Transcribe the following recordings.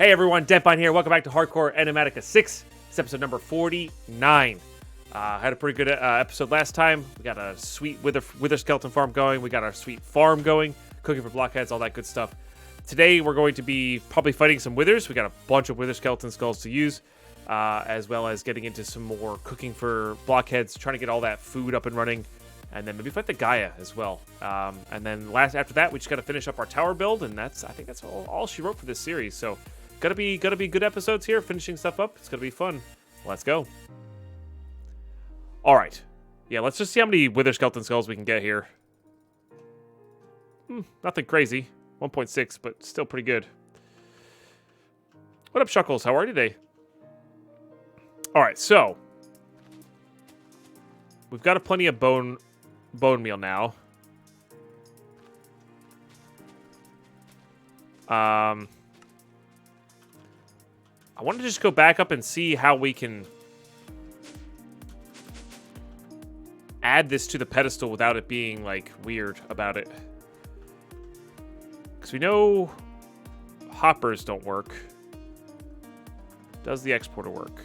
Hey everyone, Deadpine here. Welcome back to Hardcore Enigmatica 6. It's episode number 49. Had a pretty good episode last time. We got a sweet wither skeleton farm going. We got our sweet farm going. Cooking for blockheads, all that good stuff. Today we're going to be probably fighting some withers. We got a bunch of wither skeleton skulls to use. As well as getting into some more cooking for blockheads. Trying to get all that food up and running. And then maybe fight the Gaia as well. And then after that, we just got to finish up our tower build. And I think that's all she wrote for this series. So Gotta be good episodes here, finishing stuff up. It's gonna be fun. Let's go. All right. Yeah, let's just see how many wither skeleton skulls we can get here. Nothing crazy. 1.6, but still pretty good. What up, Shuckles? How are you today? All right, so we've got plenty of bone meal now. I want to just go back up and see how we can add this to the pedestal without it being, like, weird about it. Because we know hoppers don't work. Does the exporter work?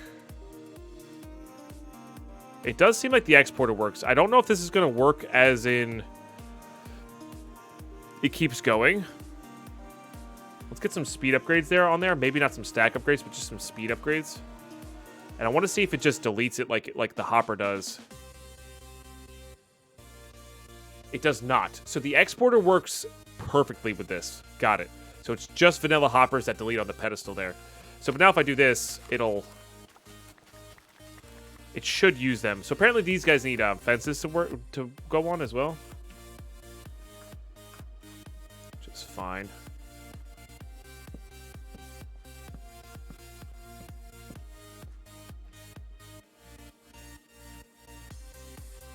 It does seem like the exporter works. I don't know if this is going to work as in it keeps going. Let's get some speed upgrades on there. Maybe not some stack upgrades, but just some speed upgrades. And I want to see if it just deletes it like the hopper does. It does not. So the exporter works perfectly with this. Got it. So it's just vanilla hoppers that delete on the pedestal there. So but now if I do this, it should use them. So apparently these guys need fences to go on as well. Which is fine.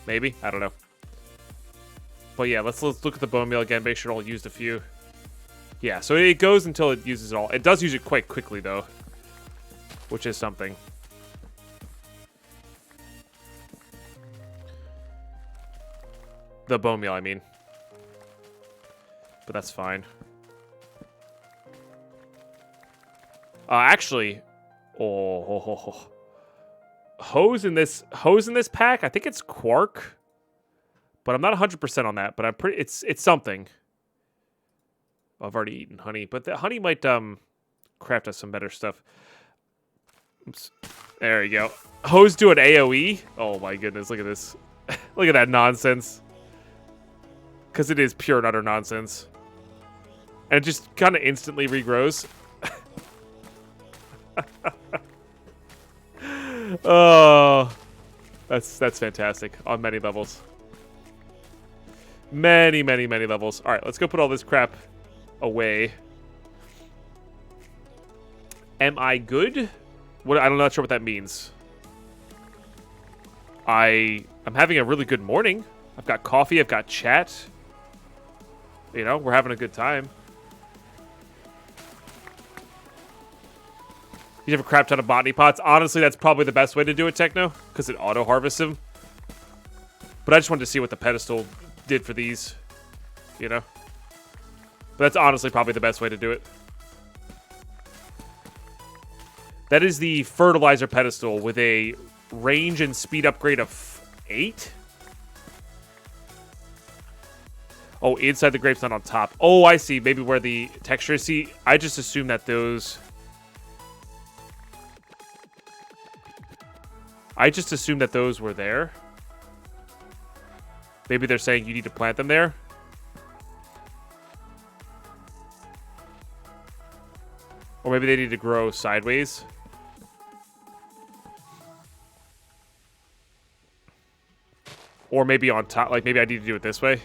Maybe? I don't know. But yeah, let's look at the bone meal again. Make sure it all used a few. Yeah, so it goes until it uses it all. It does use it quite quickly, though. Which is something. The bone meal, I mean. But that's fine. Actually... Oh... Hose in this pack, I think it's quark, but I'm not 100% on that. But I'm pretty. It's something. Oh, I've already eaten honey, but the honey might craft us some better stuff. Oops. There you go. Hose do an AOE. Oh my goodness! Look at this. Look at that nonsense. Because it is pure and utter nonsense, and it just kind of instantly regrows. Oh, that's fantastic on many levels. Many levels. All right, let's go put all this crap away. Am I good? I'm not sure what that means. I'm having a really good morning. I've got coffee. I've got chat. You know, we're having a good time. You have a crap ton of botany pots. Honestly, that's probably the best way to do it, Techno, because it auto-harvests them. But I just wanted to see what the pedestal did for these, you know? But that's honestly probably the best way to do it. That is the fertilizer pedestal with a range and speed upgrade of 8. Oh, inside the grapes, not on top. Oh, I see. Maybe where the texture is. See, I just assumed that those... I just assumed that those were there. Maybe they're saying you need to plant them there. Or maybe they need to grow sideways. Or maybe on top. Like, maybe I need to do it this way.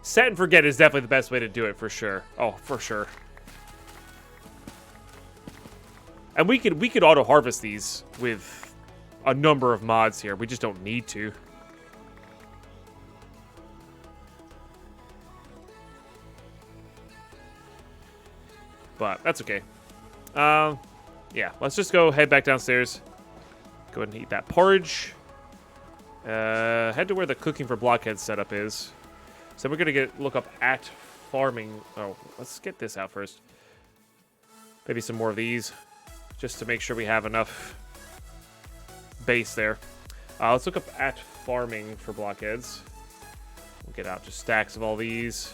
Set and forget is definitely the best way to do it, for sure. Oh, for sure. And we could auto-harvest these with a number of mods here. We just don't need to. But that's okay. Yeah, let's just go head back downstairs. Go ahead and eat that porridge. Head to where the cooking for blockhead setup is. So we're gonna look up at farming. Oh, let's get this out first. Maybe some more of these, just to make sure we have enough base there. Let's look up at farming for blockheads. We'll get out just stacks of all these.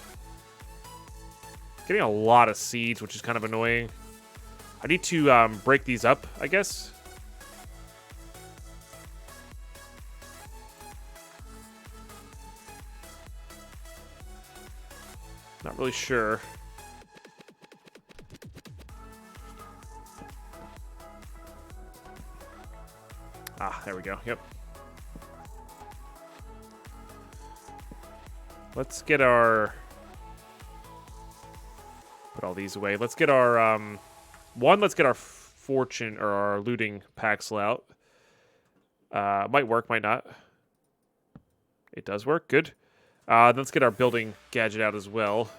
Getting a lot of seeds, which is kind of annoying. I need to break these up, I guess. Not really sure. There we go. Yep. Let's get our... Put all these away. Let's get our... let's get our fortune or our looting paxel out. Might work, might not. It does work. Good. Let's get our building gadget out as well.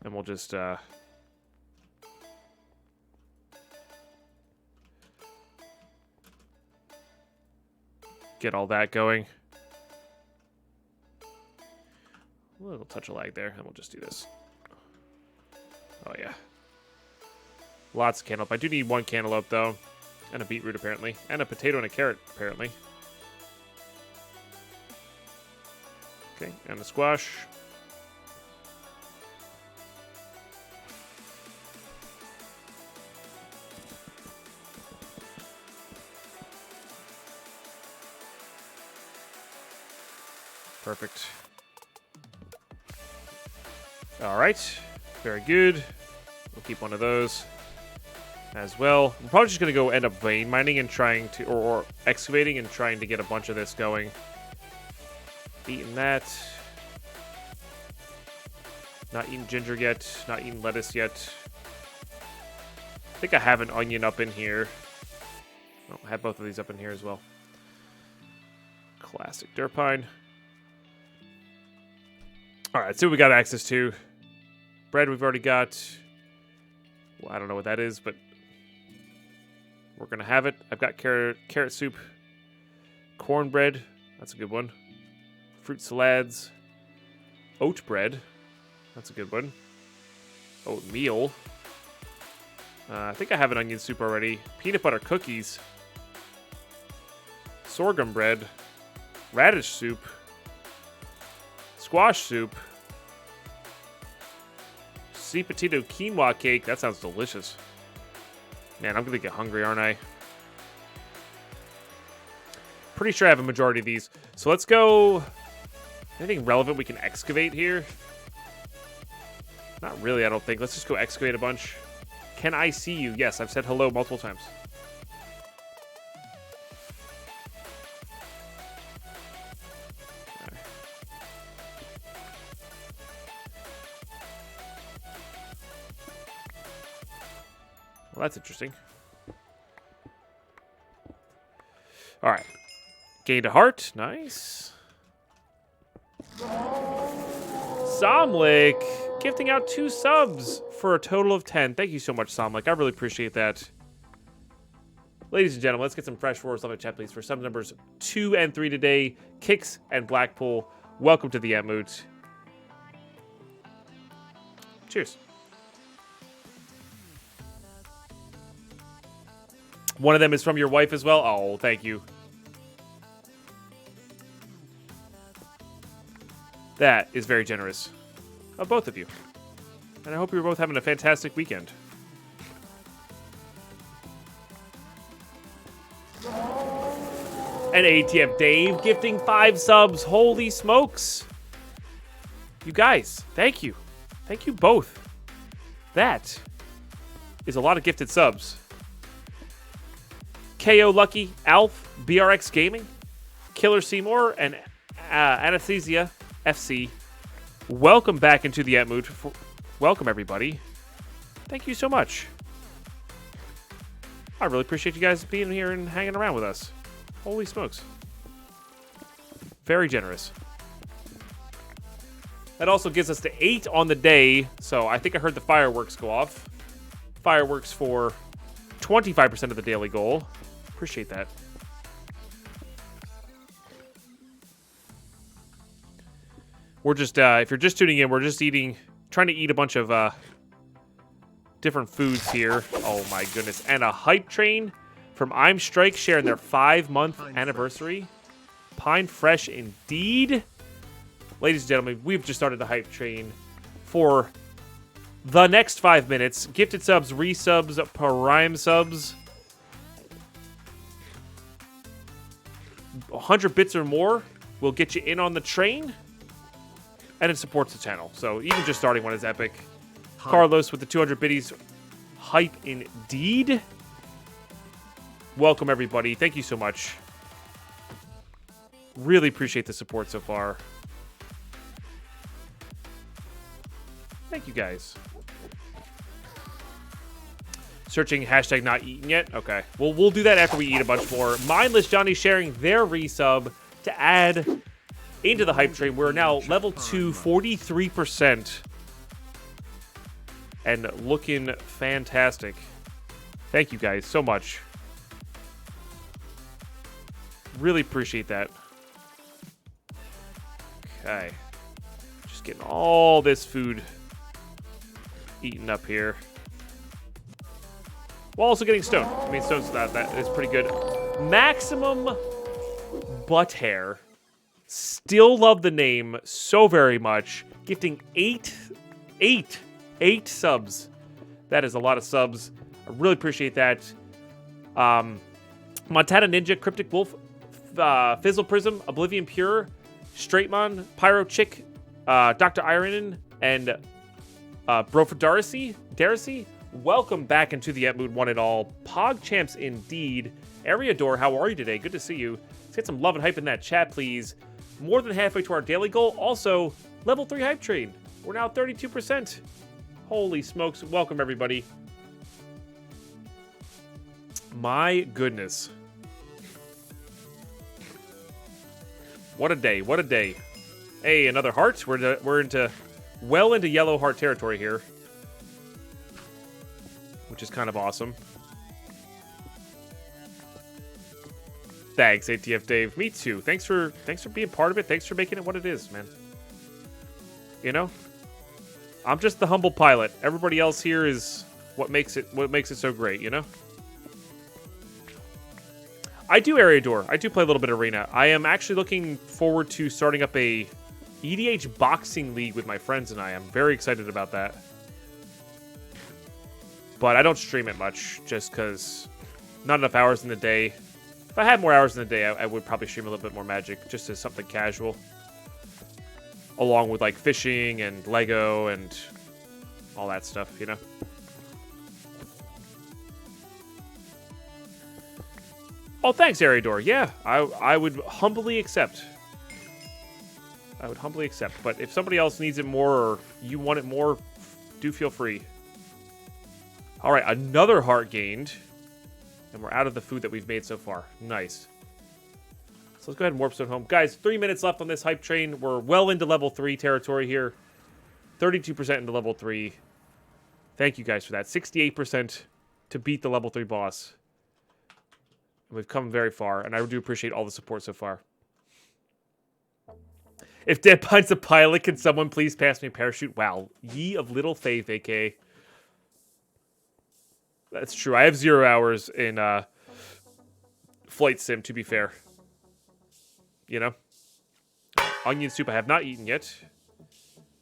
And we'll just... get all that going. A little touch of lag there, and we'll just do this. Oh, yeah. Lots of cantaloupe. I do need one cantaloupe, though. And a beetroot, apparently. And a potato and a carrot, apparently. Okay, and a squash. Perfect. All right. Very good. We'll keep one of those as well. We're probably just going to go end up vein mining and trying to, or excavating and trying to get a bunch of this going. Eating that. Not eating ginger yet. Not eating lettuce yet. I think I have an onion up in here. Oh, I have both of these up in here as well. Classic Deadpine. All right, let's see what we got access to. Bread we've already got. Well, I don't know what that is, but we're going to have it. I've got carrot soup. Cornbread. That's a good one. Fruit salads. Oat bread. That's a good one. Oatmeal. I think I have an onion soup already. Peanut butter cookies. Sorghum bread. Radish soup. Squash soup. Sweet potato quinoa cake. That sounds delicious. Man, I'm going to get hungry, aren't I? Pretty sure I have a majority of these. So let's go... Anything relevant we can excavate here? Not really, I don't think. Let's just go excavate a bunch. Can I see you? Yes, I've said hello multiple times. Well, that's interesting. All right. Gained a heart. Nice. Somlik gifting out 2 subs for a total of 10. Thank you so much, Somlik. I really appreciate that. Ladies and gentlemen, let's get some fresh roars on the chat, please, for sub numbers 2 and 3 today. Kicks and Blackpool. Welcome to the Emote. Cheers. One of them is from your wife as well. Oh, thank you. That is very generous of both of you. And I hope you're both having a fantastic weekend. And ATF Dave gifting 5 subs. Holy smokes. You guys, thank you. Thank you both. That is a lot of gifted subs. KO Lucky, Alf, BRX Gaming, Killer Seymour, and Anesthesia FC. Welcome back into the Mood. Welcome, everybody. Thank you so much. I really appreciate you guys being here and hanging around with us. Holy smokes. Very generous. That also gives us to 8 on the day, so I think I heard the fireworks go off. Fireworks for 25% of the daily goal. Appreciate that. We're just, if you're just tuning in, we're just trying to eat a bunch of different foods here. Oh my goodness. And a hype train from I'm Strike sharing their 5-month anniversary. Pine Fresh indeed. Ladies and gentlemen, we've just started the hype train for the next 5 minutes. Gifted subs, resubs, prime subs. 100 bits or more will get you in on the train. And it supports the channel. So even just starting one is epic. Hype. Carlos with the 200 biddies. Hype indeed. Welcome, everybody. Thank you so much. Really appreciate the support so far. Thank you, guys. Searching hashtag not eaten yet. Okay. Well, we'll do that after we eat a bunch more. Mindless Johnny sharing their resub to add into the hype train. We're now level 2, 43%. And looking fantastic. Thank you guys so much. Really appreciate that. Okay. Just getting all this food eaten up here. While also getting stoned. I mean, stone's that is pretty good. Maximum butt hair. Still love the name so very much. Gifting eight subs. That is a lot of subs. I really appreciate that. Montana Ninja, Cryptic Wolf, Fizzle Prism, Oblivion Pure, Straightmon, Pyro Chick, Dr. Ironin, and Broford Darcy. Welcome back into the Mood One and All. PogChamps indeed. Ariador, how are you today? Good to see you. Let's get some love and hype in that chat, please. More than halfway to our daily goal. Also, level 3 hype train. We're now 32%. Holy smokes. Welcome, everybody. My goodness. What a day. What a day. Hey, another heart. We're into yellow heart territory here. Which is kind of awesome. Thanks, ATF Dave. Me too. Thanks for being part of it. Thanks for making it what it is, man. You know? I'm just the humble pilot. Everybody else here is what makes it so great, you know? I do Ariador. I do play a little bit of Arena. I am actually looking forward to starting up a EDH boxing league with my friends and I. I'm very excited about that. But I don't stream it much just because not enough hours in the day. If I had more hours in the day, I would probably stream a little bit more Magic just as something casual. Along with like fishing and Lego and all that stuff, you know? Oh, thanks, Ariador. Yeah, I would humbly accept. I would humbly accept. But if somebody else needs it more or you want it more, do feel free. All right, another heart gained. And we're out of the food that we've made so far. Nice. So let's go ahead and warp stone home. Guys, 3 minutes left on this hype train. We're well into level 3 territory here. 32% into level 3. Thank you guys for that. 68% to beat the level 3 boss. We've come very far, and I do appreciate all the support so far. If Deadpine's a pilot, can someone please pass me a parachute? Wow. Ye of little faith, a.k.a. That's true. I have 0 hours in Flight Sim, to be fair. You know? Onion soup I have not eaten yet.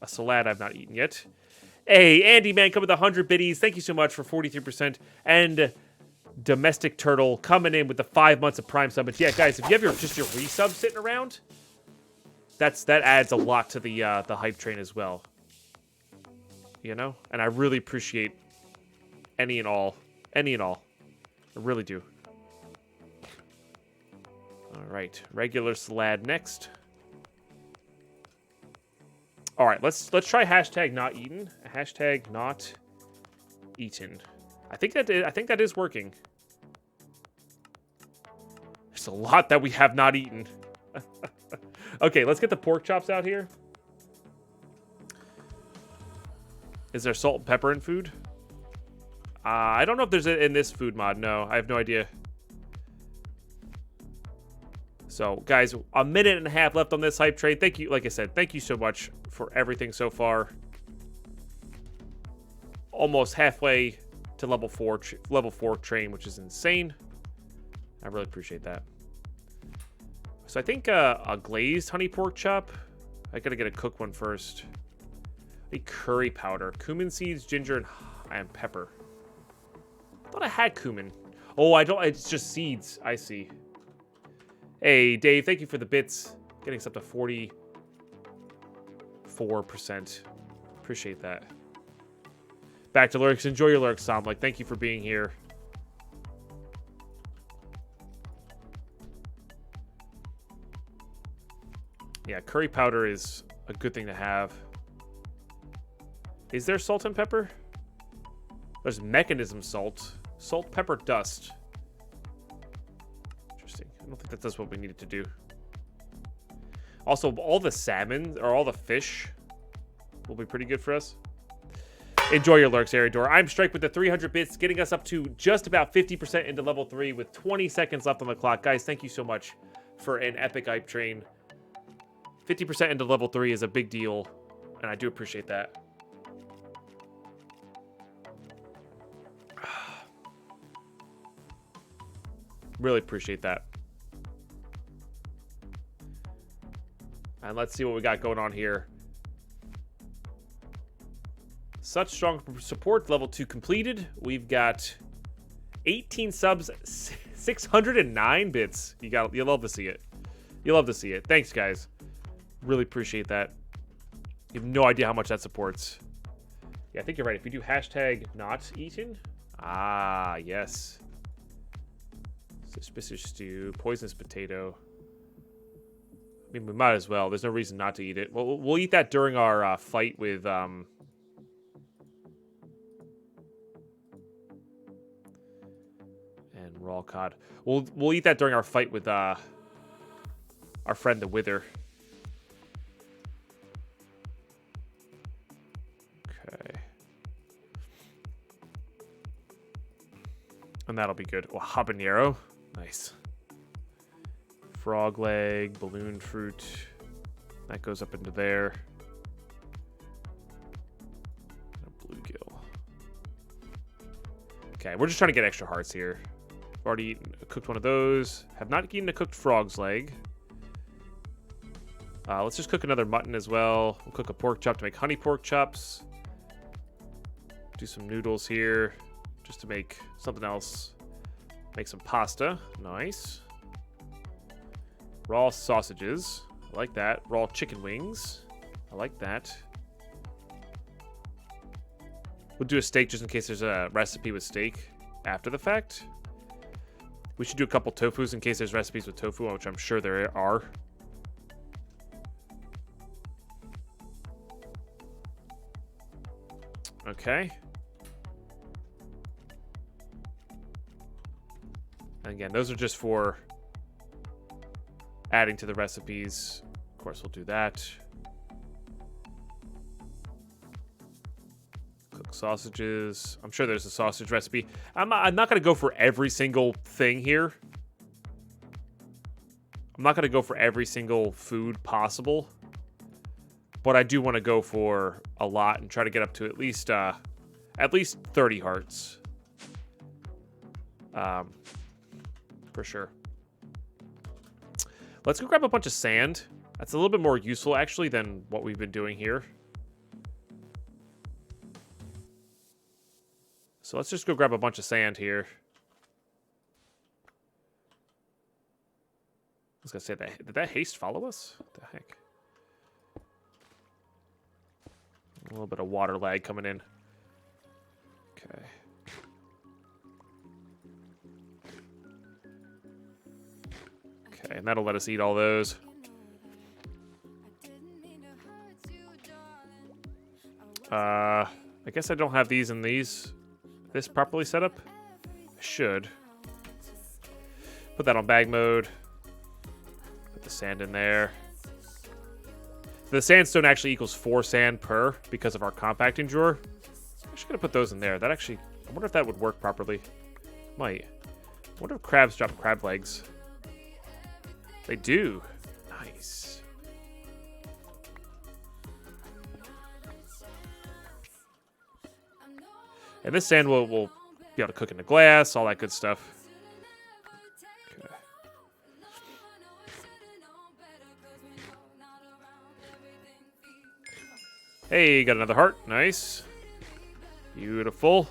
A salad I've not eaten yet. Hey, Andy, man, come with 100 biddies. Thank you so much for 43%. And Domestic Turtle coming in with the 5 months of Prime sub. But yeah, guys, if you have just your resub sitting around, that adds a lot to the hype train as well. You know? And I really appreciate any and all. Any and all. I really do. Alright. Regular salad next. Alright, let's try hashtag not eaten. Hashtag not eaten. I think that is working. There's a lot that we have not eaten. Okay, let's get the pork chops out here. Is there salt and pepper in food? I don't know if there's it in this food mod. No, I have no idea. So, guys, a minute and a half left on this hype train. Thank you. Like I said, thank you so much for everything so far. Almost halfway to level 4 train, which is insane. I really appreciate that. So I think a glazed honey pork chop. I gotta get a cooked one first. A curry powder, cumin seeds, ginger, and pepper. I thought I had cumin. Oh, I don't. It's just seeds. I see. Hey, Dave, thank you for the bits. Getting us up to 44%. Appreciate that. Back to lyrics. Enjoy your lyrics, Sam. Like, thank you for being here. Yeah, curry powder is a good thing to have. Is there salt and pepper? There's mechanism salt. Salt, pepper, dust. Interesting. I don't think that's what we needed to do. Also, all the salmon, or all the fish, will be pretty good for us. Enjoy your lurks, Aerodor. I'm Strike with the 300 bits, getting us up to just about 50% into level 3 with 20 seconds left on the clock. Guys, thank you so much for an epic hype train. 50% into level 3 is a big deal, and I do appreciate that. Really appreciate that. And let's see what we got going on here. Such strong support, level 2 completed. We've got 18 subs, 609 bits. You love to see it. You love to see it. Thanks, guys. Really appreciate that. You have no idea how much that supports. Yeah, I think you're right. If we do hashtag not eaten. Ah, yes. Suspicious stew, poisonous potato. I mean, we might as well. There's no reason not to eat it. We'll eat that during our fight with and raw cod. We'll eat that during our fight with our friend the Wither. Okay. And that'll be good. Oh, habanero. Nice. Frog leg, balloon fruit. That goes up into there. A bluegill. Okay, we're just trying to get extra hearts here. I've already cooked one of those. Have not eaten a cooked frog's leg. Let's just cook another mutton as well. We'll cook a pork chop to make honey pork chops. Do some noodles here just to make something else. Make some pasta. Nice. Raw sausages. I like that. Raw chicken wings. I like that. We'll do a steak just in case there's a recipe with steak after the fact. We should do a couple tofus in case there's recipes with tofu, which I'm sure there are. Okay. And again, those are just for adding to the recipes. Of course, we'll do that. Cook sausages. I'm sure there's a sausage recipe. I'm not going to go for every single thing here. I'm not going to go for every single food possible. But I do want to go for a lot and try to get up to at least 30 hearts. For sure. Let's go grab a bunch of sand. That's a little bit more useful, actually, than what we've been doing here. So let's just go grab a bunch of sand here. I was going to say, did that haste follow us? What the heck? A little bit of water lag coming in. Okay. Okay, and that'll let us eat all those. I guess I don't have these and this properly set up. I should. Put that on bag mode. Put the sand in there. The sandstone actually equals 4 sand per because of our compacting drawer. I'm actually gonna put those in there. That actually, I wonder if that would work properly. Might. I wonder if crabs drop crab legs. They do. Nice. And this sand will be able to cook in the glass, all that good stuff. Okay. Hey, got another heart. Nice. Beautiful.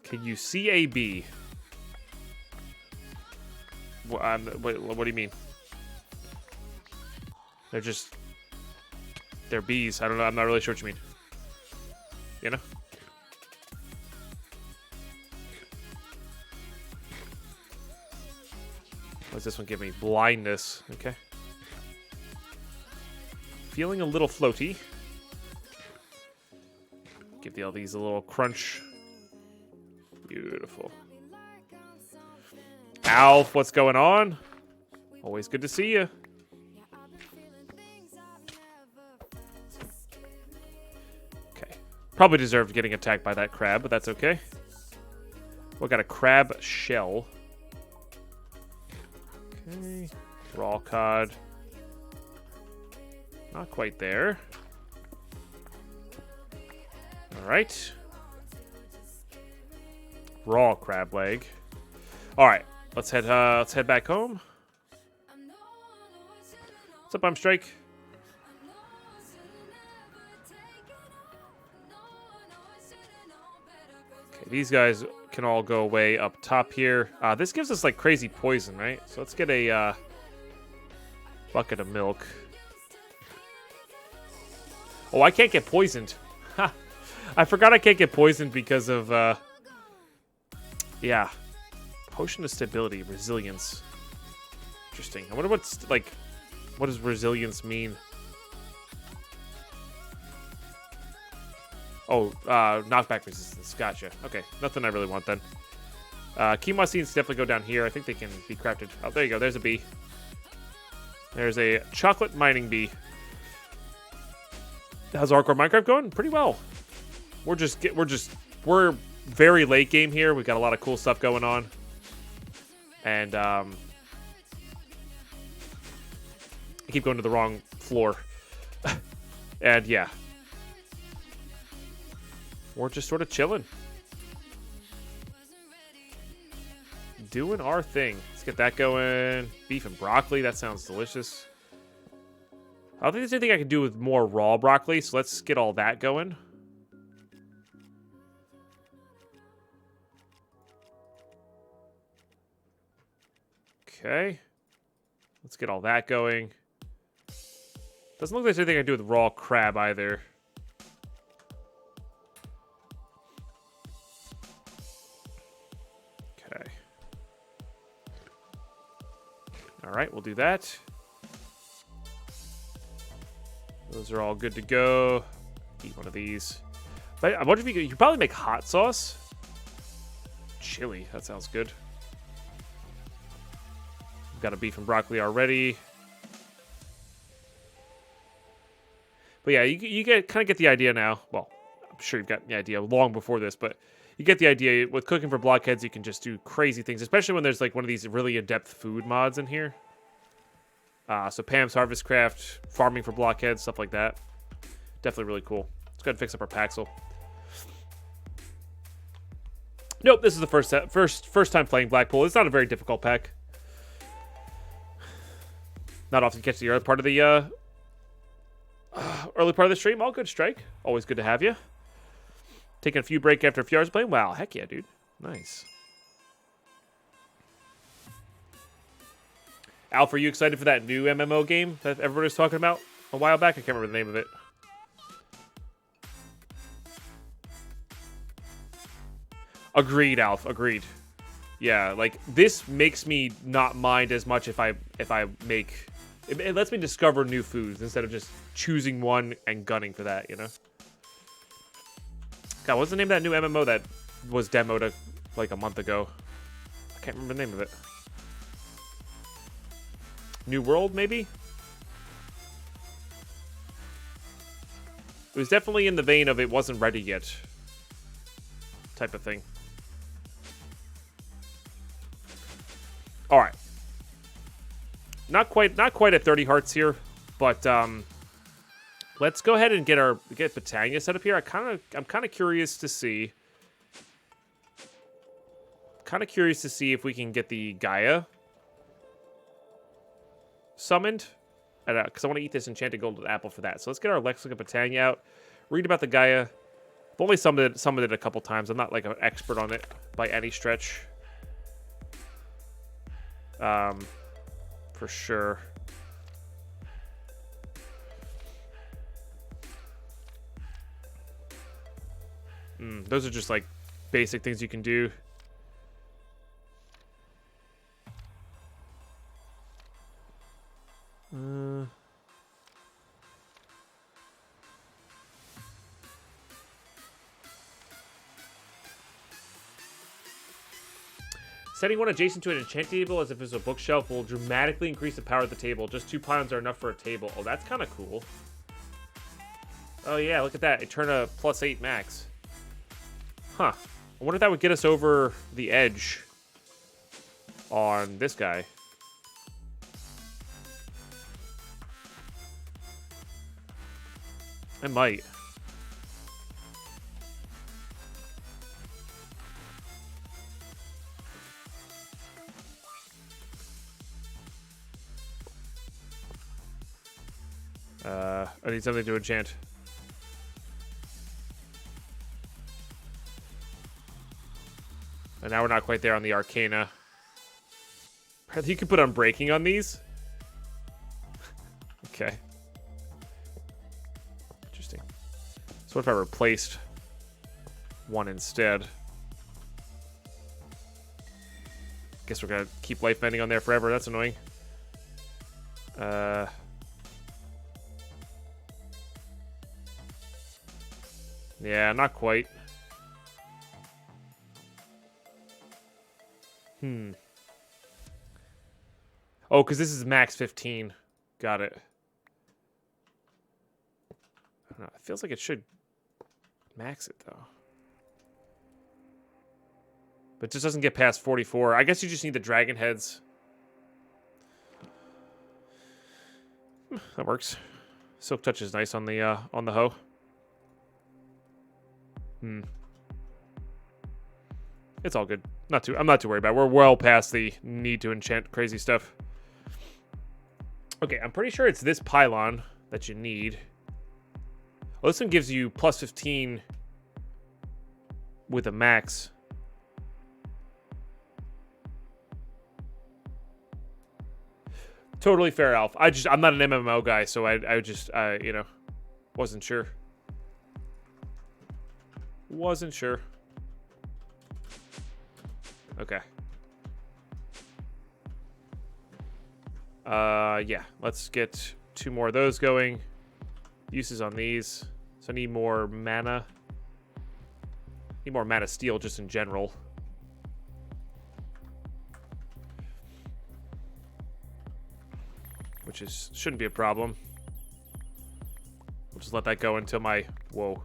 Can you see a bee? Wait, what do you mean? They're bees. I don't know. I'm not really sure what you mean. You know? What does this one give me? Blindness. Okay. Feeling a little floaty. Give all these a little crunch. Beautiful. Alf, what's going on? Always good to see you. Okay. Probably deserved getting attacked by that crab, but that's okay. We got a crab shell. Okay. Raw cod. Not quite there. All right. Raw crab leg. All right, let's head back home. What's up, Bumstrike? Okay, these guys can all go away up top here. This gives us like crazy poison, right? So let's get a bucket of milk. Oh, I can't get poisoned. Ha! I forgot I can't get poisoned because of yeah. Potion of stability, resilience. Interesting. I wonder what does resilience mean? Oh, knockback resistance. Gotcha. Okay, nothing I really want then. Quinoa seeds definitely go down here. I think they can be crafted. Oh, there you go. There's a bee. There's a chocolate mining bee. How's hardcore Minecraft going? Pretty well. We're very late game here. We've got a lot of cool stuff going on. And I keep going to the wrong floor. And yeah. We're just sort of chilling. Doing our thing. Let's get that going. Beef and broccoli. That sounds delicious. I don't think there's anything I can do with more raw broccoli, so let's get all that going. Okay. Let's get all that going. Doesn't look like there's anything I can do with raw crab either. Okay. Alright, we'll do that. Those are all good to go. Eat one of these. But I wonder if you could probably make hot sauce. Chili, that sounds good. We've got a beef and broccoli already. But yeah, you kind of get the idea now. Well, I'm sure you've got the idea long before this, but you get the idea. With cooking for blockheads, you can just do crazy things, especially when there's like one of these really in-depth food mods in here. So Pam's Harvest Craft, farming for blockheads, stuff like that. Definitely really cool. Let's go ahead and fix up our Paxel. Nope, this is the first time playing Blackpool. It's not a very difficult pack. Not often get to the early part of the stream. All good, Strike. Always good to have you. Taking a few break after a few hours of playing. Wow, heck yeah, dude. Nice. Alf, are you excited for that new MMO game that everybody was talking about a while back? I can't remember the name of it. Agreed, Alf. Agreed. Yeah, like this makes me not mind as much if I make it lets me discover new foods instead of just choosing one and gunning for that, you know? God, what's the name of that new MMO that was demoed like a month ago? I can't remember the name of it. New World, maybe? It was definitely in the vein of it wasn't ready yet. type of thing. All right. Not quite at 30 hearts here, but let's go ahead and get Botania set up here. I'm kind of curious to see. If we can get the Gaia summoned, because I want to eat this enchanted golden apple for that. So let's get our Lexica Botania out. Read about the Gaia. I've only summoned it a couple times. I'm not like an expert on it by any stretch. For sure. Those are just like basic things you can do. Setting one adjacent to an enchanting table as if it's a bookshelf will dramatically increase the power of the table. Just 2 pylons are enough for a table. Oh, that's kind of cool. Oh, yeah, look at that. Eterna +8 max. Huh. I wonder if that would get us over the edge on this guy. I might. I need something to enchant. And now we're not quite there on the Arcana. I think you can put Unbreaking on these. Okay. Interesting. So what if I replaced one instead? Guess we're gonna keep life bending on there forever. That's annoying. Yeah, not quite. Oh, because this is max 15. Got it. I don't know. It feels like it should max it, though. But it just doesn't get past 44. I guess you just need the dragon heads. That works. Silk Touch is nice on the hoe. It's all good. I'm not too worried about it. We're well past the need to enchant crazy stuff. Okay, I'm pretty sure it's this pylon that you need. Well, this one gives you +15 with a max. Totally fair, Alf. I'm not an MMO guy, so I just you know, wasn't sure. Wasn't sure. Okay. Yeah, let's get 2 more of those going. Uses on these. So I need more mana. Need more mana steel just in general. Which shouldn't be a problem. We'll just let that go until my... Whoa.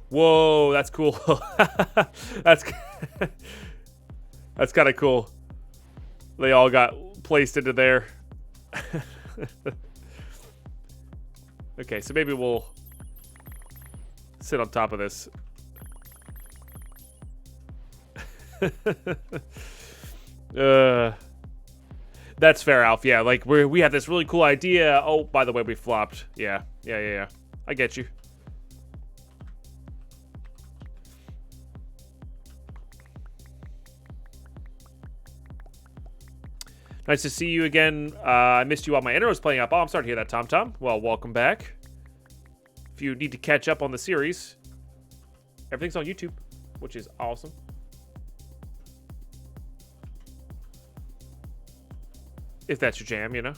Whoa, that's cool. That's kind of cool. They all got placed into there. Okay, so maybe we'll sit on top of this. That's fair, Alf. Yeah, like we had this really cool idea. Oh, by the way, we flopped. Yeah. I get you. Nice to see you again. I missed you while my intro was playing up. Oh, I'm sorry to hear that, Tom. Well, welcome back. If you need to catch up on the series, everything's on YouTube, which is awesome. If that's your jam, you know.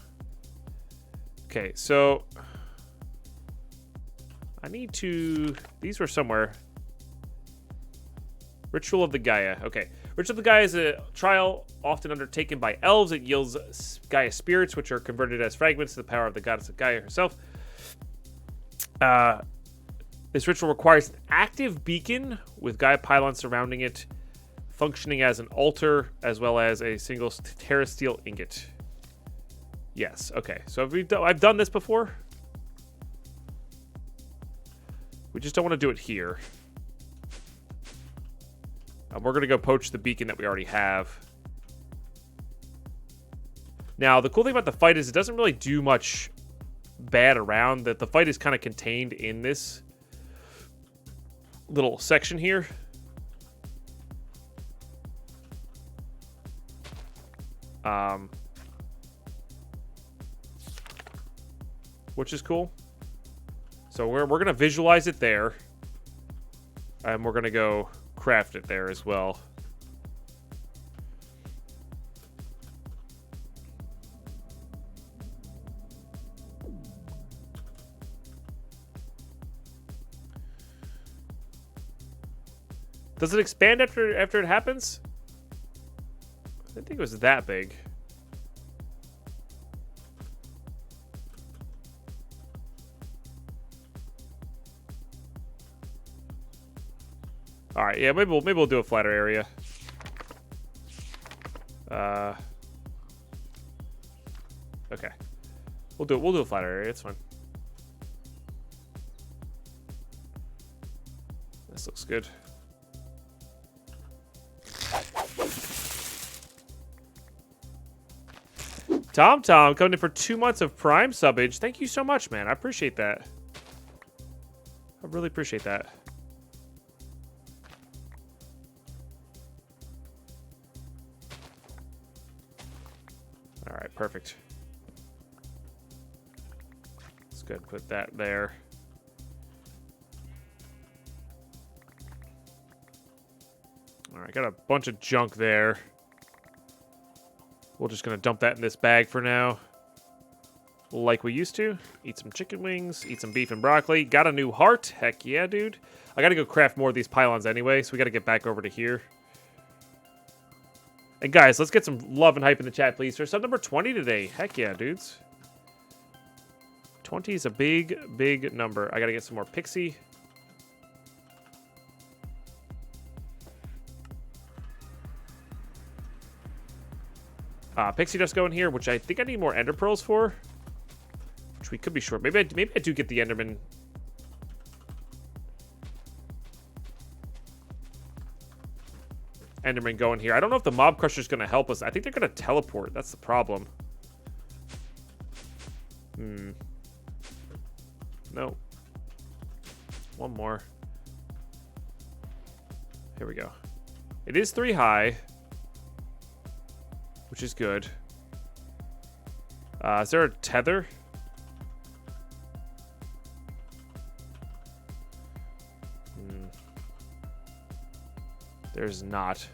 Okay, so I need to... These were somewhere. Ritual of the Gaia. Okay. Ritual of the Gaia is a trial often undertaken by elves. It yields Gaia spirits, which are converted as fragments to the power of the goddess of Gaia herself. This ritual requires an active beacon with Gaia pylons surrounding it, functioning as an altar as well as a single terra steel ingot. Yes, okay. So I've done this before. We just don't want to do it here. We're going to go poach the beacon that we already have. Now, the cool thing about the fight is it doesn't really do much bad around. That the fight is kind of contained in this little section here. Which is cool. So we're going to visualize it there. And we're going to go craft it there as well. Does it expand after it happens? I didn't think it was that big. All right, yeah, maybe we'll do a flatter area. Okay, we'll do a flatter area. It's fine. This looks good. Tom coming in for 2 months of Prime subbage. Thank you so much, man. I appreciate that. I really appreciate that. All right, perfect. Let's go ahead and put that there. All right, got a bunch of junk there. We're just going to dump that in this bag for now. Like we used to. Eat some chicken wings. Eat some beef and broccoli. Got a new heart. Heck yeah, dude. I got to go craft more of these pylons anyway, so we got to get back over to here. And guys, let's get some love and hype in the chat, please. For sub number 20 today. Heck yeah, dudes. 20 is a big, big number. I got to get some more pixie. Pixie dust going here, which I think I need more ender pearls for. Which we could be short. Maybe I do get the enderman. Enderman going here. I don't know if the mob crusher is going to help us. I think they're going to teleport. That's the problem. No. One more. Here we go. It is 3 high. Which is good. Is there a tether? There's not.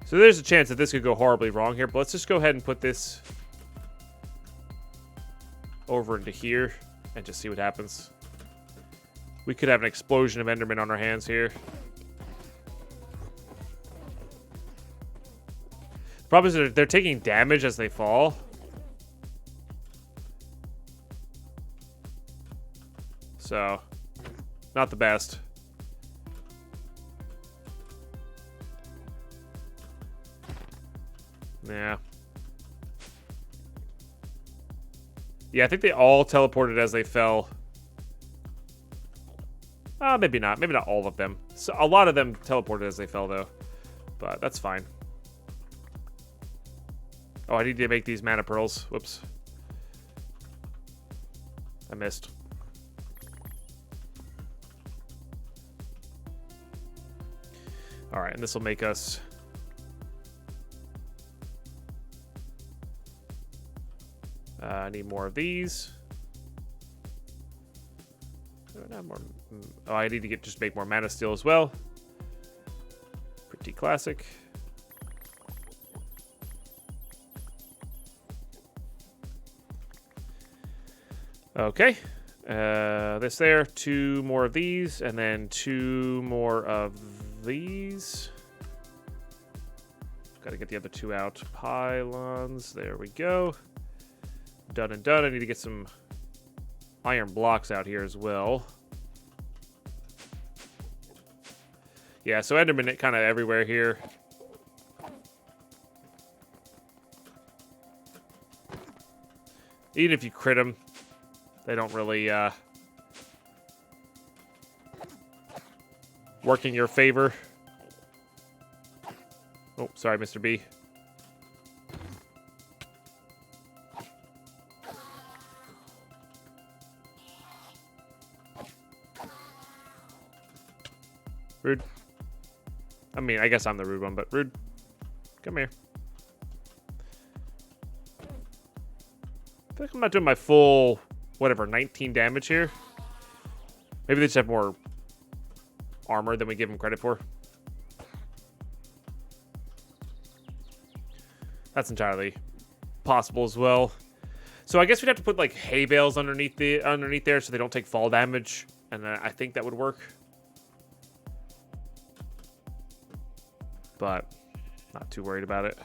So there's a chance that this could go horribly wrong here, but let's just go ahead and put this over into here and just see what happens. We could have an explosion of Endermen on our hands here. The problem is they're taking damage as they fall. So, not the best. Yeah. Yeah, I think they all teleported as they fell. Maybe not. Maybe not all of them. So a lot of them teleported as they fell, though. But that's fine. Oh, I need to make these mana pearls. Whoops. I missed. All right, and this will make us... I need more of these. Not more. Oh, I need to just make more mana steel as well. Pretty classic. Okay. This there. 2 more of these, and then 2 more of these. Got to get the other 2 out. Pylons. There we go. Done and done. I need to get some iron blocks out here as well. Yeah, so Enderman kind of everywhere here. Even if you crit them, they don't really work in your favor. Oh, sorry, Mr. B. Rude. I mean, I guess I'm the rude one, but Rude, come here. I feel like I'm not doing my full, whatever, 19 damage here. Maybe they just have more armor than we give them credit for. That's entirely possible as well. So I guess we'd have to put like hay bales underneath there so they don't take fall damage, and I think that would work. But not too worried about it.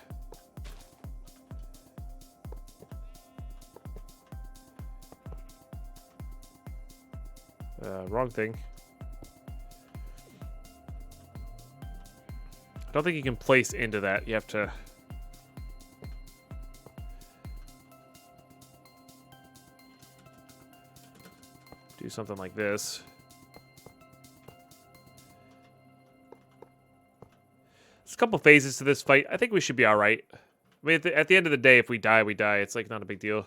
Wrong thing. I don't think you can place into that. You have to... do something like this. There's a couple phases to this fight. I think we should be all right. I mean, at the end of the day, if we die, we die. It's like not a big deal.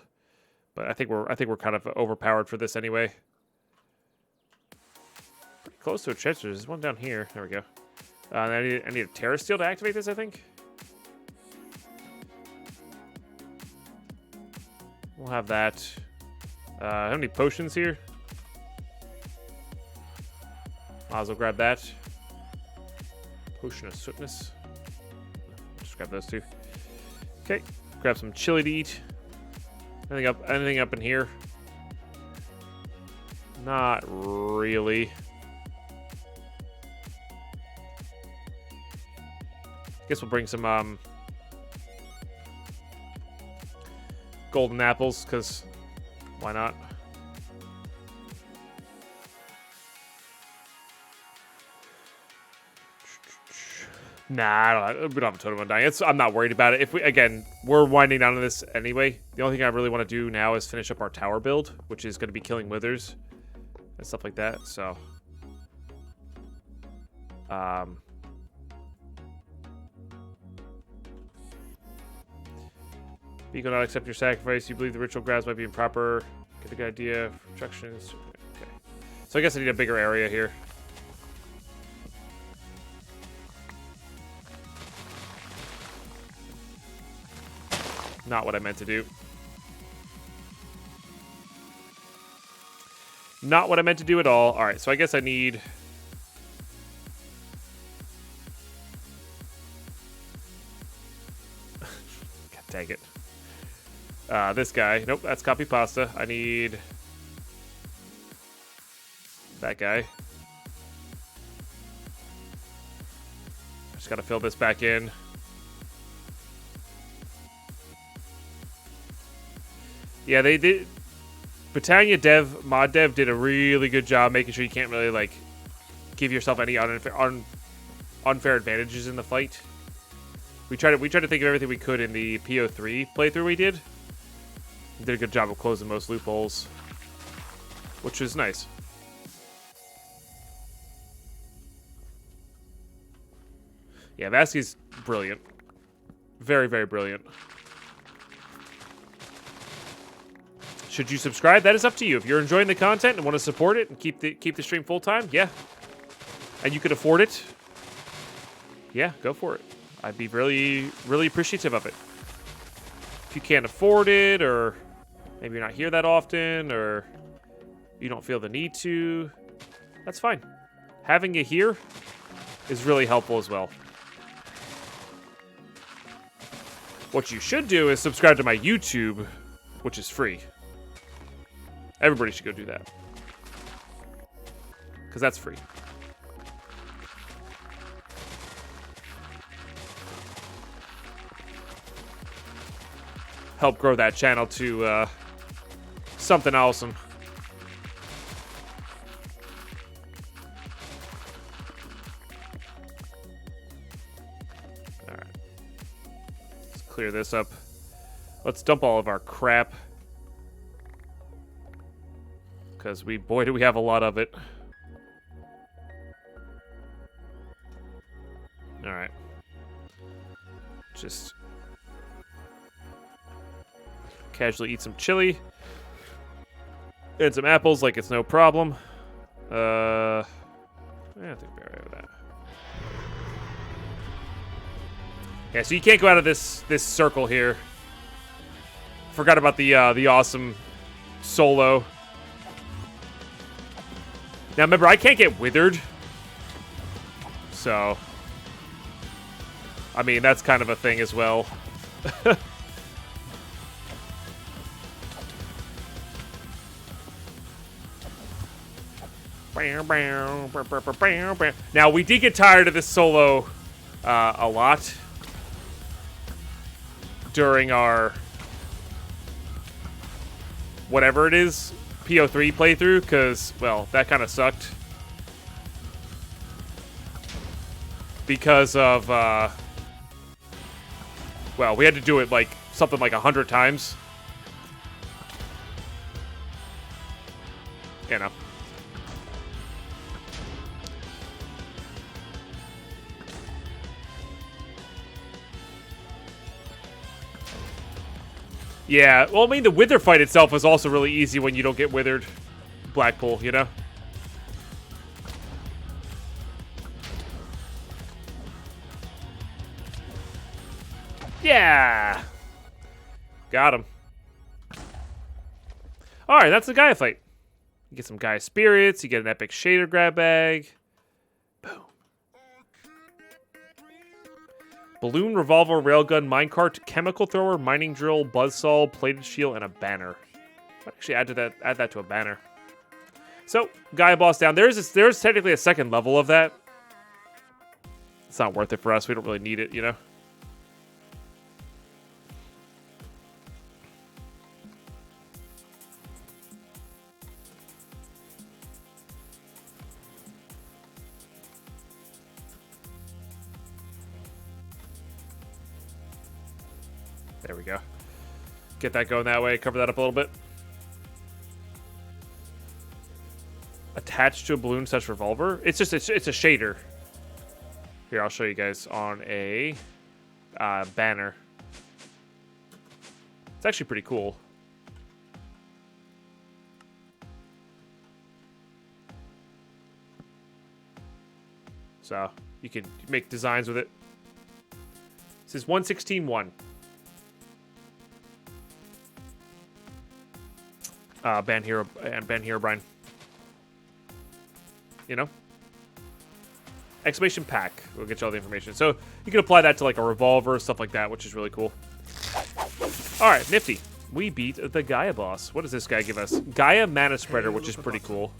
But I think we're kind of overpowered for this anyway. Pretty close to a chest. There's one down here. There we go. I need a terra steel to activate this, I think. We'll have that. How many potions here? Might as well grab that. Potion of swiftness. Just grab those two. Okay, grab some chili to eat. Anything up in here? Not really. Guess we'll bring some golden apples, because why not? Nah, we don't have a totem on dying. I'm not worried about it. We're winding down on this anyway. The only thing I really want to do now is finish up our tower build, which is going to be killing withers and stuff like that. So, you cannot accept your sacrifice. You believe the ritual grabs might be improper. Get a good idea. Instructions. Okay. So I guess I need a bigger area here. Not what I meant to do. Not what I meant to do at all. All right, so I guess I need... God dang it. This guy. Nope, that's copy pasta. I need... that guy. Just gotta fill this back in. Yeah, they did. Botania Mod Dev did a really good job making sure you can't really, like, give yourself any unfair advantages in the fight. We tried to think of everything we could in the PO3 playthrough we did. We did a good job of closing most loopholes, which was nice. Yeah, Vasky's brilliant. Very, very brilliant. Should you subscribe? That is up to you. If you're enjoying the content and want to support it and keep the stream full time, yeah. And you could afford it, yeah, go for it. I'd be really, really appreciative of it. If you can't afford it, or maybe you're not here that often, or you don't feel the need to, that's fine. Having it here is really helpful as well. What you should do is subscribe to my YouTube, which is free. Everybody should go do that. Because that's free. Help grow that channel to something awesome. clear this up. Let's dump all of our crap. Because boy, do we have a lot of it. Alright. Just casually eat some chili. And some apples like it's no problem. I think we're right with that. Yeah, so you can't go out of this circle here. Forgot about the awesome solo. Now remember, I can't get withered. So, I mean, that's kind of a thing as well. Now, we did get tired of this solo a lot during our whatever it is, PO3 playthrough, because, well, that kind of sucked. Because of, well, we had to do it like something like 100 times. You know. Yeah, well, I mean, the wither fight itself is also really easy when you don't get withered. Blackpool, you know? Yeah! Got him. Alright, that's the Gaia fight. You get some Gaia spirits, you get an epic shader grab bag. Boom. Balloon, revolver, railgun, minecart, chemical thrower, mining drill, buzzsaw, plated shield, and a banner. I'll actually add that to a banner. So, Gaia boss down. There's technically a second level of that. It's not worth it for us. We don't really need it, you know? There we go. Get that going that way. Cover that up a little bit. Attached to a balloon / revolver. It's just it's a shader. Here, I'll show you guys on a banner. It's actually pretty cool. So you can make designs with it. This is 116.1. Ben Hero and Ben Herobrine. You know? Exclamation pack. We'll get you all the information. So you can apply that to like a revolver, stuff like that, which is really cool. Alright, nifty. We beat the Gaia boss. What does this guy give us? Gaia Mana Spreader, which is pretty cool.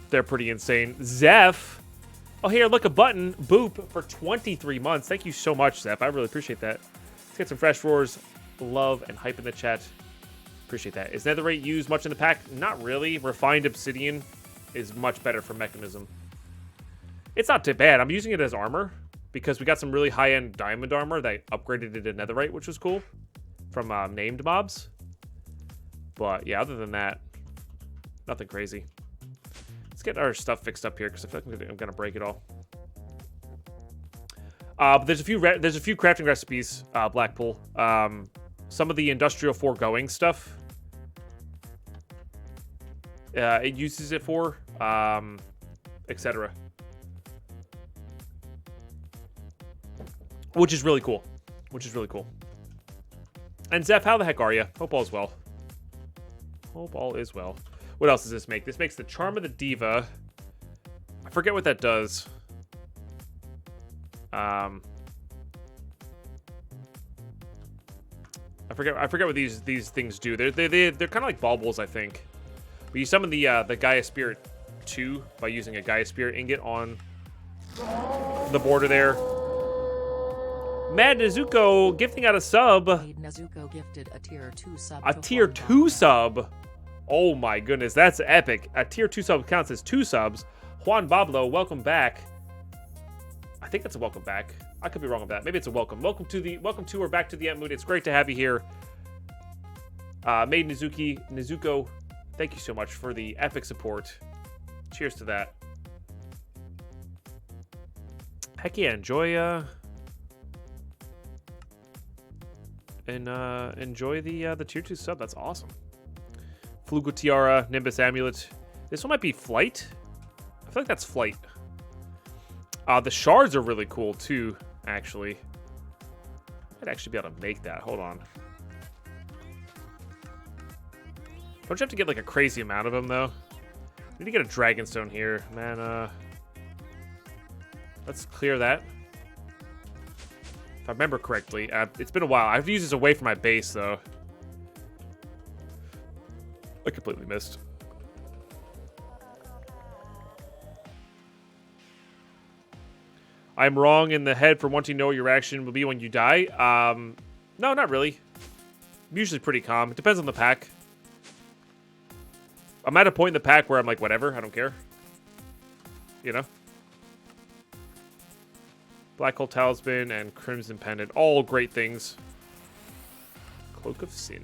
They're pretty insane. Zeph. Oh, here, look, a button. Boop for 23 months. Thank you so much, Zeph. I really appreciate that. Let's get some fresh roars. Love and hype in the chat. Appreciate that. Is netherite used much in the pack? Not really. Refined obsidian is much better for mechanism. It's not too bad. I'm using it as armor because we got some really high-end diamond armor that upgraded it to netherite, which was cool from named mobs. But yeah, other than that, nothing crazy. Let's get our stuff fixed up here because I feel like I'm gonna break it all. But there's a few crafting recipes, Blackpool. Some of the industrial foregoing stuff. It uses it for, etc. Which is really cool. And Zeph, how the heck are you? Hope all is well. Hope all is well. What else does this make? This makes the Charm of the Diva. I forget what that does. I forget what these things do. They're kind of like baubles, I think. But you summon the Gaia Spirit 2 by using a Gaia Spirit ingot on the border there. Mad Nezuko gifting out a sub. Nezuko gifted a tier 2 sub. A tier 2 sub. Oh my goodness, that's epic. A tier 2 sub counts as 2 subs. Juan Pablo, welcome back. I think that's a welcome back. I could be wrong with that. Maybe it's a welcome. Welcome to or back to the Mood. It's great to have you here. Maid Nezuko, thank you so much for the epic support. Cheers to that. Heck yeah, enjoy the tier 2 sub. That's awesome. Flugal Tiara, Nimbus Amulet. This one might be Flight. I feel like that's Flight. The shards are really cool too, actually. I'd actually be able to make that. Hold on. Don't you have to get like a crazy amount of them though? Need to get a Dragonstone here, man. Let's clear that. If I remember correctly, it's been a while. I've used this away from my base though. I completely missed. I'm wrong in the head for wanting to know what your reaction will be when you die. No, not really. I'm usually pretty calm. It depends on the pack. I'm at a point in the pack where I'm like, whatever, I don't care. You know? Black Hole Talisman and Crimson Pendant. All great things. Cloak of Sin.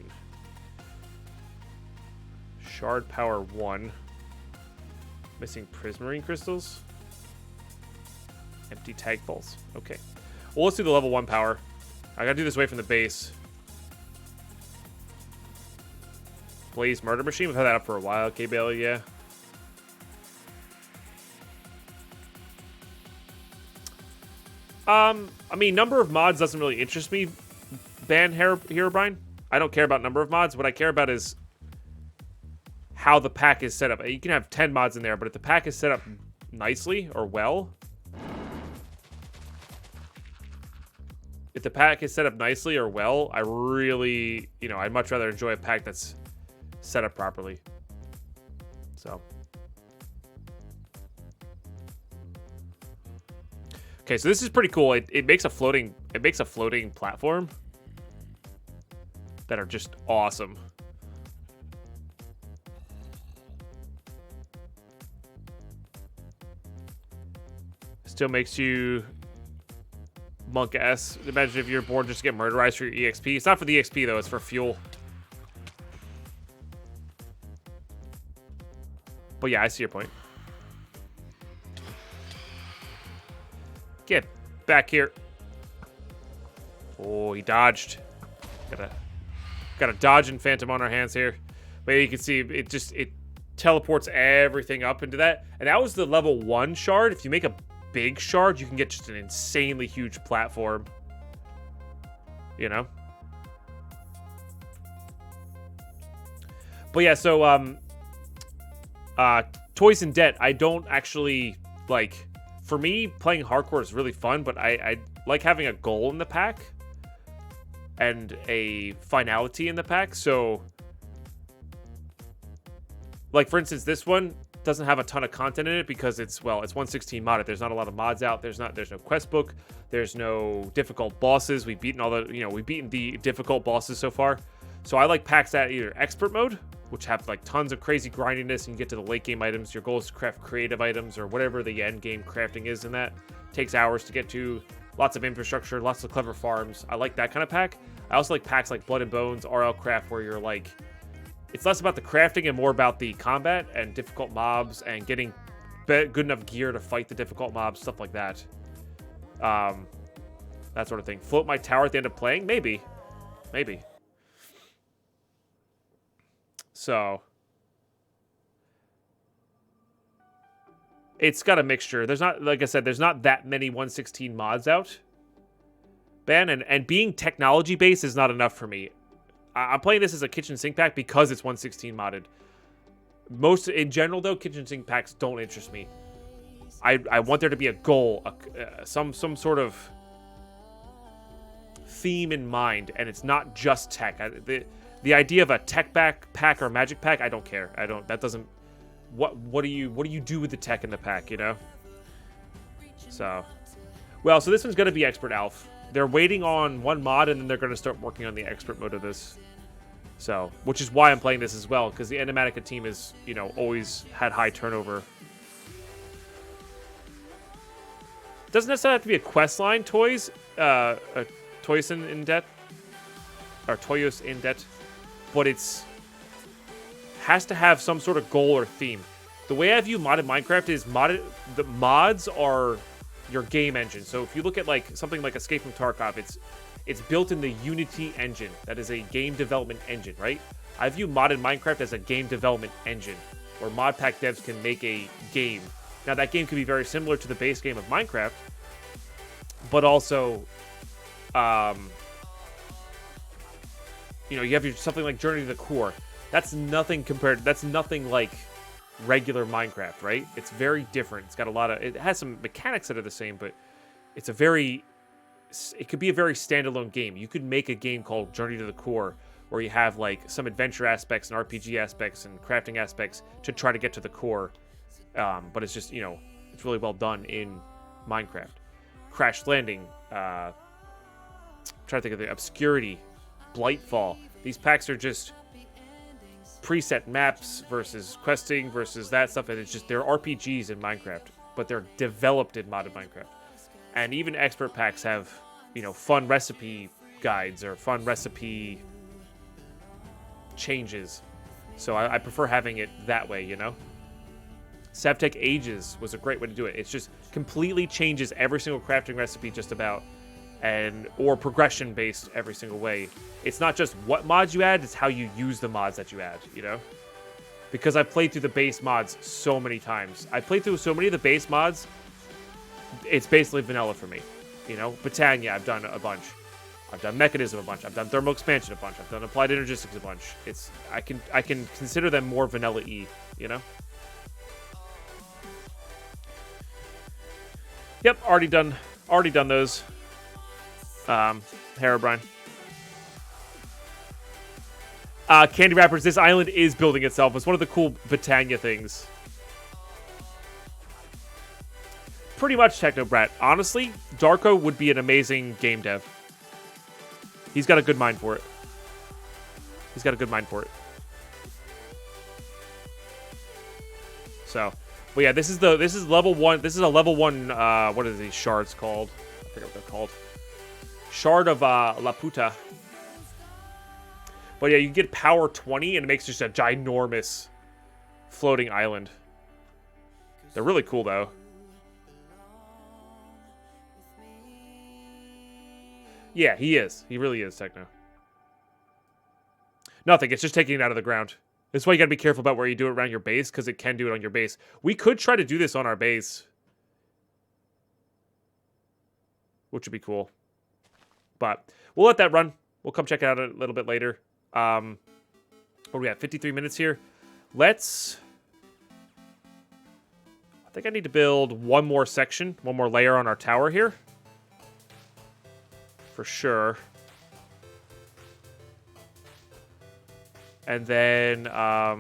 Shard Power 1. Missing Prismarine Crystals. Empty Tag Balls. Okay. Well, let's do the level 1 power. I gotta do this away from the base. Blaze Murder Machine. We've had that up for a while. Okay, Bailey, yeah. I mean, number of mods doesn't really interest me, Herobrine. I don't care about number of mods. What I care about is how the pack is set up. You can have 10 mods in there, but if the pack is set up nicely or well, I really, I'd much rather enjoy a pack that's set up properly. So. Okay, so this is pretty cool. It makes a floating platform that are just awesome. Still makes you monk S. Imagine if you're born just to get murderized for your EXP. It's not for the EXP though, it's for fuel. But yeah, I see your point. Get back here. Oh, he dodged. Got a dodging phantom on our hands here. But you can see it teleports everything up into that. And that was the level 1 shard. If you make a big shard, you can get just an insanely huge platform. You know? But yeah, so Toys in Debt, I don't actually like. For me, playing hardcore is really fun, but I like having a goal in the pack and a finality in the pack. So, like for instance, this one doesn't have a ton of content in it because it's 116 modded. There's not a lot of mods out. There's no quest book. There's no difficult bosses. We've beaten we've beaten the difficult bosses so far. So I like packs that either expert mode, which have like tons of crazy grindiness and you get to the late game items. Your goal is to craft creative items or whatever the end game crafting is in that. Takes hours to get to. Lots of infrastructure, lots of clever farms. I like that kind of pack. I also like packs like Blood and Bones, RL Craft, where you're like, it's less about the crafting and more about the combat and difficult mobs and getting good enough gear to fight the difficult mobs, stuff like that. That sort of thing. Float my tower at the end of playing? Maybe. So it's got a mixture. There's not, like I said, there's not that many 116 mods out, Ben, and being technology based is not enough for me. I'm playing this as a kitchen sink pack because it's 116 modded. Most in general though, kitchen sink packs don't interest me. I want there to be a goal, some sort of theme in mind, and it's not just tech. The idea of a tech pack or a magic pack, I don't care. That doesn't. What do you do with the tech in the pack? You know. So, well, so this one's gonna be expert Alf. They're waiting on one mod, and then they're gonna start working on the expert mode of this. So, which is why I'm playing this as well, because the Enigmatica team is, always had high turnover. It doesn't necessarily have to be a quest line. Toys in debt, or Toyos in debt, but it's has to have some sort of goal or theme. The way I view modded Minecraft is the mods are your game engine. So if you look at like something like Escape from Tarkov, it's built in the Unity engine. That is a game development engine, right? I view modded Minecraft as a game development engine, where Modpack devs can make a game. Now that game can be very similar to the base game of Minecraft, but also, you have something like Journey to the Core. That's nothing like regular Minecraft, right? It's very different. It's got it has some mechanics that are the same, but it could be a very standalone game. You could make a game called Journey to the Core, where you have like some adventure aspects and RPG aspects and crafting aspects to try to get to the core. But it's just, it's really well done in Minecraft. Crash Landing, trying to think of the Obscurity, Blightfall. These packs are just preset maps versus questing versus that stuff, and they're RPGs in Minecraft, but they're developed in modded Minecraft. And even expert packs have, fun recipe guides or fun recipe changes. So I prefer having it that way, Savtech Ages was a great way to do it. It's just completely changes every single crafting recipe just about, or progression based every single way. It's not just what mods you add, it's how you use the mods that you add, Because I've played through the base mods so many times. I played through so many of the base mods, it's basically vanilla for me. Botania, I've done a bunch. I've done Mechanism a bunch. I've done Thermal Expansion a bunch. I've done Applied Energistics a bunch. I can consider them more vanilla-y, Yep, already done those. Herobrine. Candy Wrappers, this island is building itself. It's one of the cool Botania things. Pretty much Technobrat. Honestly, Darko would be an amazing game dev. He's got a good mind for it. So, but yeah, this is level 1. This is a level 1, what are these shards called? I forget what they're called. Shard of La Puta. But yeah, you get power 20 and it makes just a ginormous floating island. They're really cool though. Yeah, he is. He really is, Techno. Nothing. It's just taking it out of the ground. That's why you gotta be careful about where you do it around your base, because it can do it on your base. We could try to do this on our base, which would be cool. But we'll let that run. We'll come check it out a little bit later. What do we have? 53 minutes here. I think I need to build one more section, one more layer on our tower here. For sure. And then I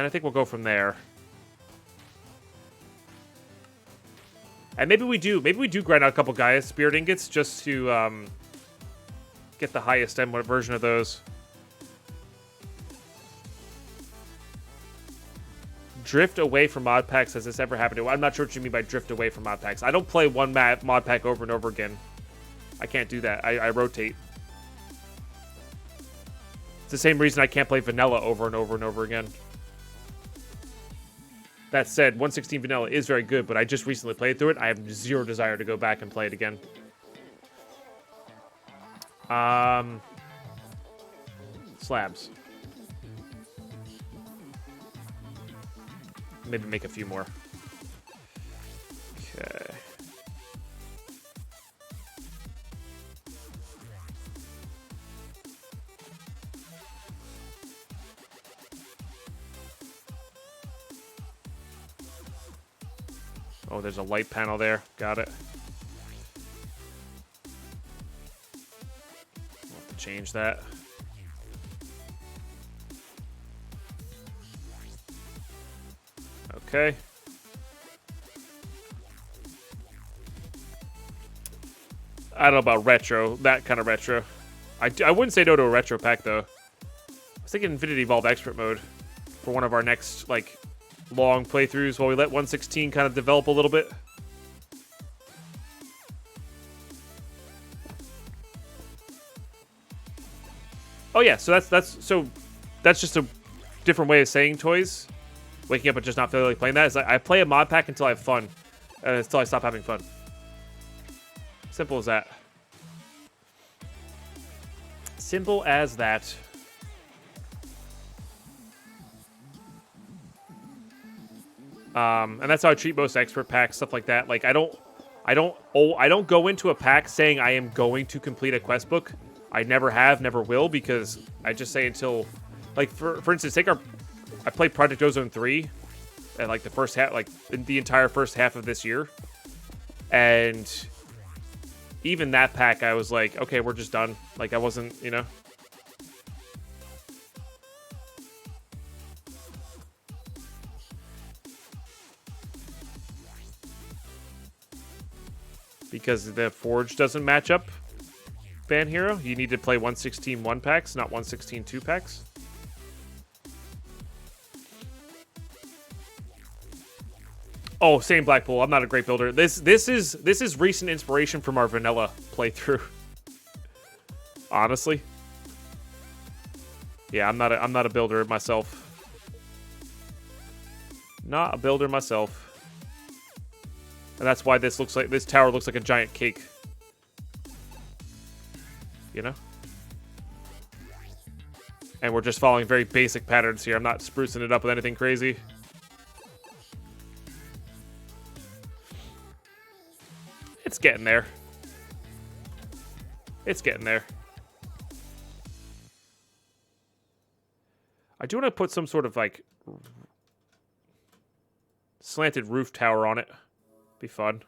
think we'll go from there. And maybe we do grind out a couple Gaia Spirit Ingots just to get the highest end version of those. Drift away from mod packs. Has this ever happened to you? I'm not sure what you mean by drift away from mod packs. I don't play one mod pack over and over again. I can't do that. I rotate. It's the same reason I can't play vanilla over and over and over again. That said, 1.16 vanilla is very good, but I just recently played through it. I have zero desire to go back and play it again. Slabs. Maybe make a few more. Okay. Oh, there's a light panel there. Got it. I'll have to change that. Okay. I don't know about retro. That kind of retro. I wouldn't say no to a retro pack, though. I was thinking Infinity Evolve Expert Mode for one of our next, like, long playthroughs while we let 1.16 kind of develop a little bit. Oh yeah, so that's just a different way of saying toys. Waking up and just not feeling like playing that is like I play a mod pack until I have fun, and until I stop having fun. Simple as that. Simple as that. And that's how I treat most expert packs, stuff like that. Like I don't go into a pack saying I am going to complete a quest book. I never have, never will, because I just say until, like for instance, I played Project Ozone 3, and like the first half, like the entire first half of this year, and even that pack, I was like, okay, we're just done. Like I wasn't, you know. Because the Forge doesn't match up, Fan Hero. You need to play 1.16 1 packs, not 1.16 2 packs. Oh, same Blackpool. I'm not a great builder. This is recent inspiration from our vanilla playthrough. Honestly. Yeah, I'm not a builder myself. Not a builder myself. And that's why this tower looks like a giant cake. You know? And we're just following very basic patterns here. I'm not sprucing it up with anything crazy. It's getting there. It's getting there. I do want to put some sort of like slanted roof tower on it. Be fun.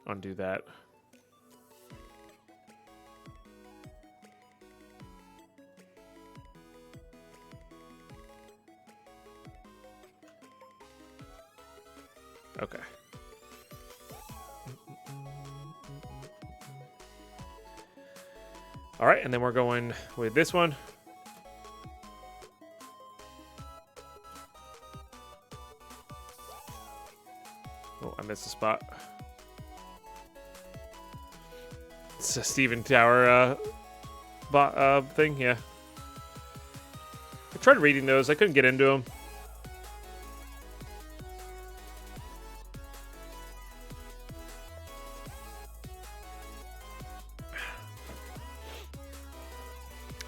Undo that. Okay. All right, and then we're going with this one. Oh, I missed a spot. It's a Steven Tower thing, yeah. I tried reading those. I couldn't get into them.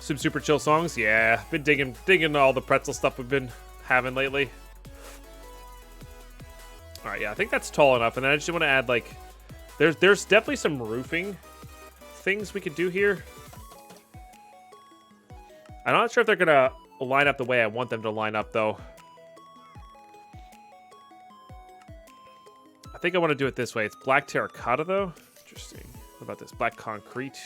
Some super chill songs, yeah. Been digging all the pretzel stuff we've been having lately. All right, yeah, I think that's tall enough. And then I just want to add like, there's definitely some roofing things we could do here. I'm not sure if they're gonna line up the way I want them to line up though. I think I want to do it this way. It's black terracotta though. Interesting. What about this black concrete?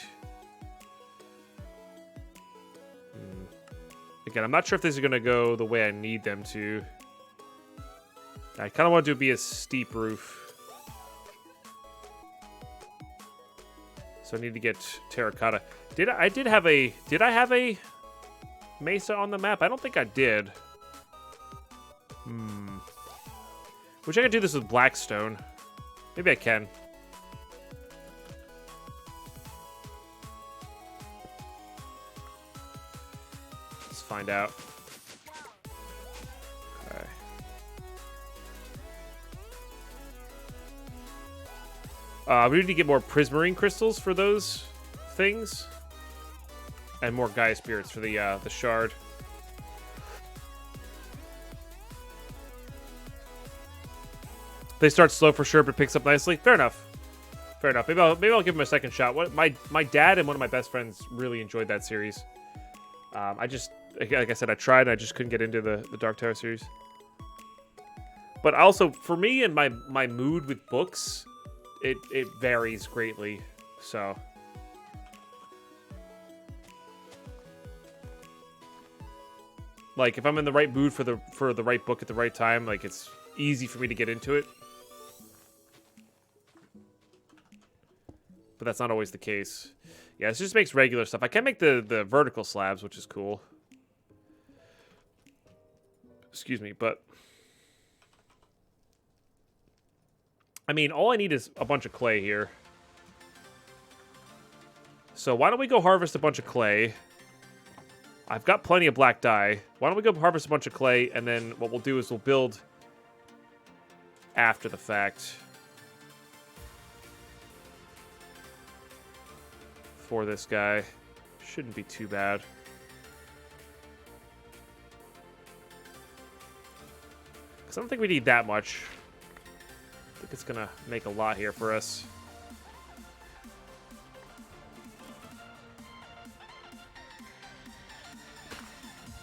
Again, I'm not sure if this is going to go the way I need them to. I kind of want it to be a steep roof. So I need to get terracotta. Did I have a mesa on the map? I don't think I did. Wish I could do this with blackstone. Maybe I can. Find out. Okay. We need to get more prismarine crystals for those things, and more Gaia spirits for the shard. They start slow for sure, but picks up nicely. Fair enough. Fair enough. Maybe I'll give them a second shot. My dad and one of my best friends really enjoyed that series. Like I said, I tried and I just couldn't get into the Dark Tower series. But also, for me and my mood with books, it varies greatly. So, like if I'm in the right mood for the right book at the right time, like it's easy for me to get into it. but that's not always the case. Yeah, this just makes regular stuff. I can make the vertical slabs, which is cool. Excuse me, but... I mean, all I need is a bunch of clay here. So why don't we go harvest a bunch of clay? I've got plenty of black dye. Why don't we go harvest a bunch of clay, and then what we'll do is we'll build after the fact for this guy. Shouldn't be too bad. Because I don't think we need that much. I think it's going to make a lot here for us.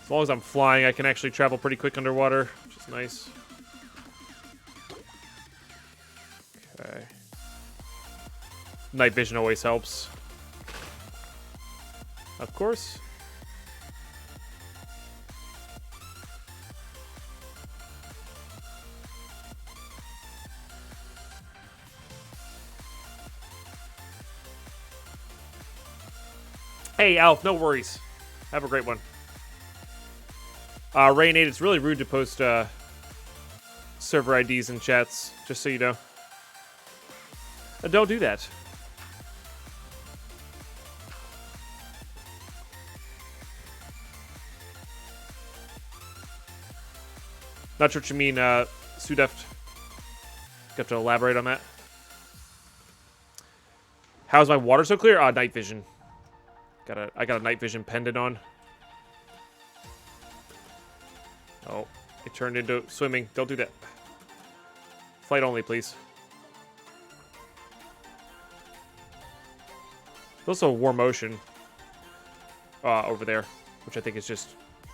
As long as I'm flying, I can actually travel pretty quick underwater, which is nice. Okay. Night vision always helps. Of course. Hey, Alf, no worries. Have a great one. Rainade, it's really rude to post server IDs in chats, just so you know. Don't do that. Not sure what you mean, Sudeft. Got to elaborate on that. How's my water so clear? Night vision. I got a night vision pendant on. Oh, it turned into swimming. Don't do that. Flight only, please. There's also warm ocean over there, which I think is just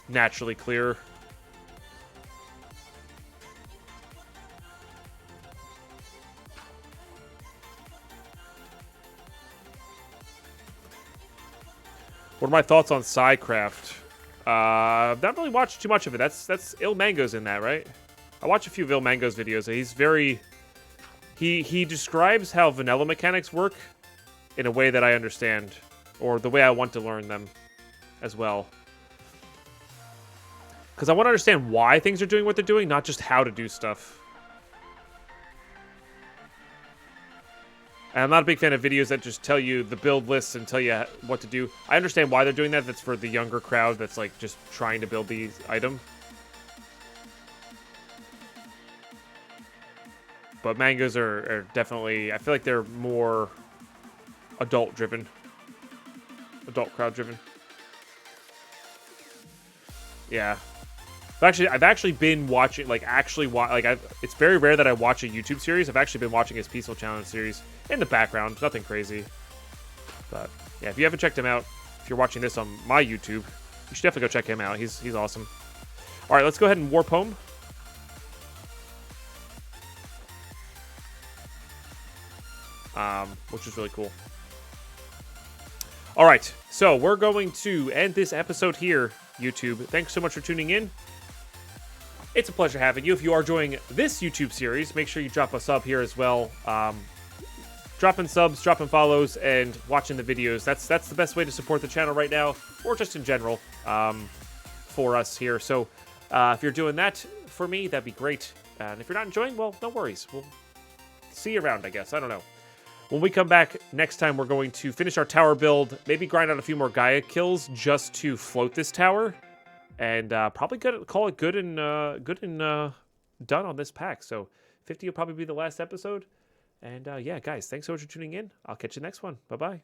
naturally clearer. What are my thoughts on Psycraft? I've not really watched too much of it. That's Il Mango's in that, right? I watch a few of Il Mango's videos. He's very... He describes how vanilla mechanics work in a way that I understand. Or the way I want to learn them as well. Because I want to understand why things are doing what they're doing, not just how to do stuff. And I'm not a big fan of videos that just tell you the build lists and tell you what to do. I understand why they're doing that. That's for the younger crowd that's like just trying to build the item. But mangas are definitely... I feel like they're more adult-driven. Adult crowd-driven. Yeah. I've actually been watching... it's very rare that I watch a YouTube series. I've actually been watching his Peaceful Challenge series in the background. Nothing crazy. But, yeah, if you haven't checked him out, if you're watching this on my YouTube, you should definitely go check him out. He's awesome. All right, let's go ahead and warp home. Which is really cool. All right, so we're going to end this episode here, YouTube. Thanks so much for tuning in. It's a pleasure having you. If you are enjoying this YouTube series, make sure you drop a sub here as well. Dropping subs, dropping follows, and watching the videos. That's the best way to support the channel right now, or just in general for us here. So if you're doing that for me, that'd be great. And if you're not enjoying, well, no worries. We'll see you around, I guess. I don't know. When we come back next time, we're going to finish our tower build, maybe grind out a few more Gaia kills just to float this tower, and probably call it good and done on this pack. So 50 will probably be the last episode. And yeah, guys, thanks so much for tuning in. I'll catch you next one. Bye-bye.